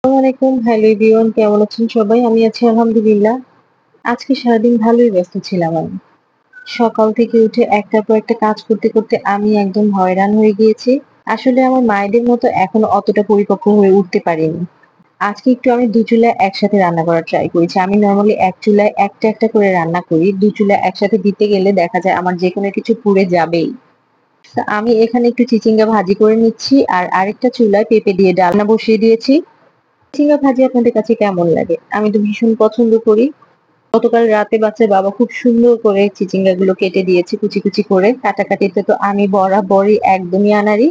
আসসালামু আলাইকুম। Hello everyone, কেমন আছেন সবাই? আমি আছি আলহামদুলিল্লাহ। আজকে সারাদিন ভালোই ব্যস্ত ছিলাম আমি। সকাল থেকে উঠে একটার পর একটা কাজ করতে, করতে আমি একদম হয়রান হয়ে গিয়েছি। আসলে আমার মায়েদের মতো এখনো অতটা পরিপক্ক হয়ে উঠতে পারিনি। আজকে একটু আমি ২ চুলায় একসাথে রান্না করার ট্রাই করেছি। আমি নরমালি ১ চুলায় একটা, একটা করে রান্না করি। ২ চুলা একসাথে দিতে গেলে দেখা যায় আমার যেকোনো কিছু পুড়ে যাবেই। তো আমি এখানে একটু চিচিঙ্গা ভাজি করে নিচ্ছি আর আরেকটা চুলায় পেঁপে দিয়ে ডালনা বসিয়ে দিয়েছি। চিচিঙ্গা ভাজি আপনাদের কাছে কেমন লাগে? আমি তো ভীষণ পছন্দ করি। গতকাল রাতে বাচ্চার বাবা খুব সুন্দর করে চিচিঙ্গা গুলো কেটে দিয়েছে কুচি, কুচি করে। কাটাকাটিতে তো আমি বরাবরই একদমই আনাড়ি।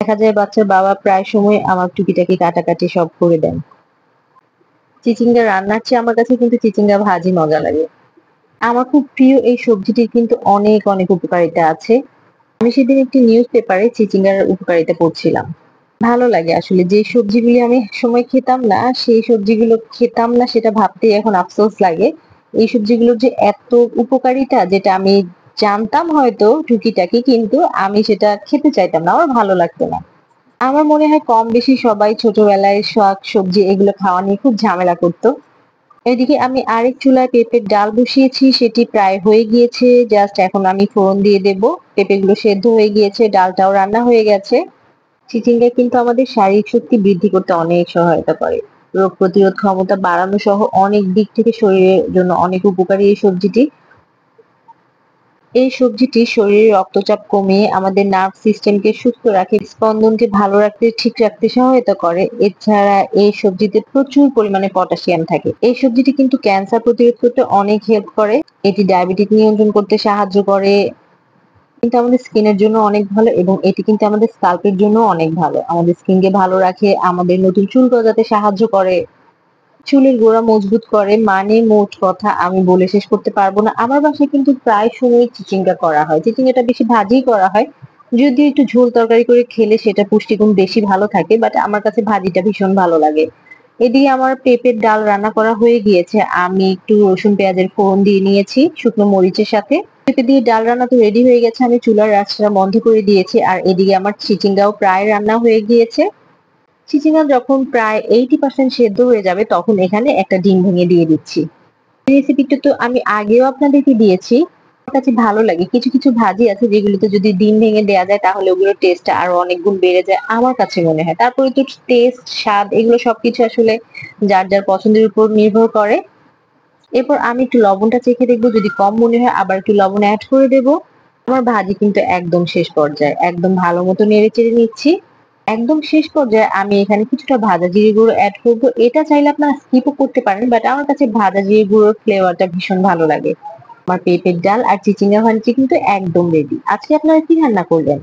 দেখা যায় বাচ্চার বাবা প্রায় সময় আমার টুকিটাকি কাটাকাটি সব করে দেন। চিচিঙ্গা রান্নার চেয়ে আমার কাছে কিন্তু চিচিঙ্গা ভাজি মজা লাগে। আমার খুব প্রিয় এই সবজিটির কিন্তু অনেক, অনেক উপকারিতা আছে। আমি সেদিন একটি নিউজ পেপারে চিচিঙ্গার উপকারিতা পড়ছিলাম। ভালো লাগে আসলে যে সবজিগুলি আমি একসময় খেতাম না, সেই সবজিগুলো খেতাম না সেটা ভাবতেই এখন আফসোস লাগে। এই সবজিগুলোর যে এত উপকারিতা যেটা আমি জানতাম হয়তো টুকিটাকি কিন্তু আমি সেটা খেতে চাইতাম না। আমার ভালো লাগতো না। আমার মনে হয় কম বেশি সবাই ছোটবেলায় শাক-সবজি এগুলো খাওয়া নিয়ে খুব ঝামেলা করত। এদিকে আমি আরেক চুলায় পেঁপের ডাল বসিয়েছি, সেটি প্রায় হয়ে গিয়েছে। জাস্ট এখন আমি ফোড়ন দিয়ে দেব। পেঁপেগুলো সেদ্ধ হয়ে গিয়েছে, ডালটাও রান্না হয়ে গেছে। চিচিঙ্গা কিন্তু আমাদের শারীরিক শক্তি বৃদ্ধি করতে অনেক সহায়তা করে। রোগ প্রতিরোধ ক্ষমতা বাড়ানো সহ অনেক দিক থেকে শরীরের জন্য অনেক উপকারী এই সবজিটি। এই সবজিটি শরীরে রক্তচাপ কমিয়ে আমাদের নার্ভ সিস্টেমকে সুস্থ রাখে, স্পন্দনকে ভালো রাখতে ঠিক রাখতে সহায়তা করে। এছাড়া এই সবজিতে প্রচুর পরিমাণে পটাশিয়াম থাকে। এই সবজিটি কিন্তু ক্যান্সার প্রতিরোধ করতে অনেক হেল্প করে। এটি ডায়াবেটিস নিয়ন্ত্রণ করতে সাহায্য করে। কিন্তু আমাদের স্কিনের জন্য অনেক ভালো এবং এটি কিন্তু আমাদের স্কাল্পের জন্য অনেক ভালো। আমাদের স্কিনকে ভালো রাখে, আমাদের নতুন চুল গজাতে সাহায্য করে, চুলের গোড়া মজবুত করে। মানে মোট কথা আমি বলে শেষ করতে পারব না। আমার বাসায় কিন্তু প্রায় সময়ই চিচিঙ্গা করা হয়। চিচিঙ্গাটা বেশি ভাজিই করা হয়। যদিও একটু ঝোল তরকারি করে খেলে সেটা পুষ্টিগুণ বেশি ভালো থাকে। বাট আমার কাছে ভাজিটা ভীষণ ভালো লাগে। এদিকে আমার পেঁপের ডাল রান্না করা হয়ে গিয়েছে। আমি একটু রসুন পেঁয়াজের ফোড়ন দিয়ে নিয়েছি শুকনো মরিচের সাথে। পেঁপে দিয়ে ডাল রান্না তো রেডি হয়ে গেছে। আমি চুলার আঁচটা বন্ধ করে দিয়েছি। আর এদিকে আমার চিচিঙ্গাও প্রায় রান্না হয়ে গিয়েছে। চিচিঙ্গা যখন প্রায় 80% সেদ্ধ হয়ে যাবে তখন এখানে একটা ডিম ভেঙে দিয়ে দিচ্ছি। রেসিপিটা তো আমি আগেও আপনাদেরকে দিয়েছি। আমার কাছে ভালো লাগে। কিছু, কিছু ভাজি আছে যেগুলোতে যদি ডিম ভেঙে দেয়া যায় তাহলে ওগুলোর টেস্টটা আরো অনেক গুণ বেড়ে যায় আমার কাছে মনে হয়। তারপরে তো টেস্ট, স্বাদ এগুলো সবকিছু আসলে যার, যার পছন্দের উপর নির্ভর করে। এরপর আমি একটু লবণটা চেখে দেখব, যদি কম মনে হয় আবার একটু লবণ এড করে দেব। আমার ভাজি কিন্তু একদম শেষ পর্যায়ে। একদম ভালো মতো নেড়েচেড়ে নিচ্ছি। একদম শেষ পর্যায়ে আমি এখানে কিছুটা ভাজা জিরে গুঁড়ো এড করব। এটা চাইলে আপনারা স্কিপও করতে পারেন। বাট আমার কাছে ভাজা জিরে গুঁড়োর ফ্লেভারটা ভীষণ ভালো লাগে। আমার পেঁপের ডাল আর চিচিঙ্গা ভাজি কিন্তু একদম রেডি। আজকে আপনারা কি রান্না করলেন?